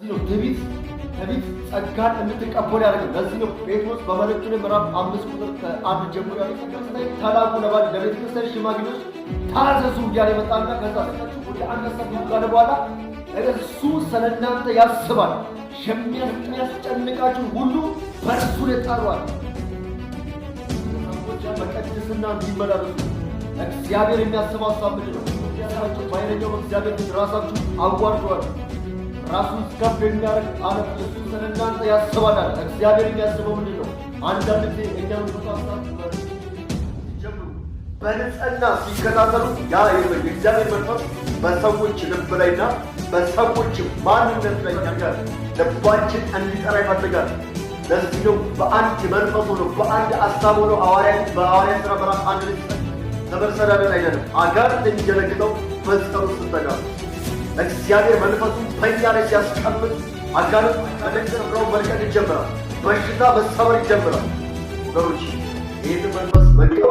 ትዕቢት ጸጋን እንድትቀበሉ ያደርጋል። ለዚህ ነው ጴጥሮስ በመልእክቱ ምዕራፍ 5 ቁጥር 1 ጀምሮ ያለው ተላኩ ለቤተ ክርስቲያን ሽማግሌዎች ታዘዙ እያለ ይመጣና ከዛ ወደ አንበሳ ካለ በኋላ እሱ ስለእናንተ ያስባል፣ የሚያስጨንቃችሁ ሁሉ በእርሱ ይጣሯል። በቅድስና እንዲመላለሱ እግዚአብሔር የሚያስበው ሀሳብ ምንድን ነው? ባይረኛው እግዚአብሔር ራሳችሁ አዋርደዋል። ራሱን ከፍ የሚያደርግ ዓለም እሱ ስለእናንተ ያስባል። እግዚአብሔር የሚያስበው ምንድን ነው? አንዳንድ ጊዜ እኛ በንጽህና ሲከታተሉ ያ የእግዚአብሔር መንፈስ በሰዎች ልብ ላይና በሰዎች ማንነት ላይ ያጋር ልባችን እንዲጠራ ይፈልጋል። ለዚህ ነው በአንድ መንፈስ ሆኖ በአንድ ሀሳብ ሆኖ በሐዋርያት ሥራ ምዕራፍ 1 ላይ ተመሰዳደር አይደለም አጋንንት የሚገለግለው መስቀሉ ስትጠጋ እግዚአብሔር መንፈሱን በእኛ ላይ ሲያስቀምጥ አጋንንት ከደንገረው መልቀቅ ይጀምራል። በሽታ መሰበር ይጀምራል። ወገኖች ይህን መንፈስ መቀበል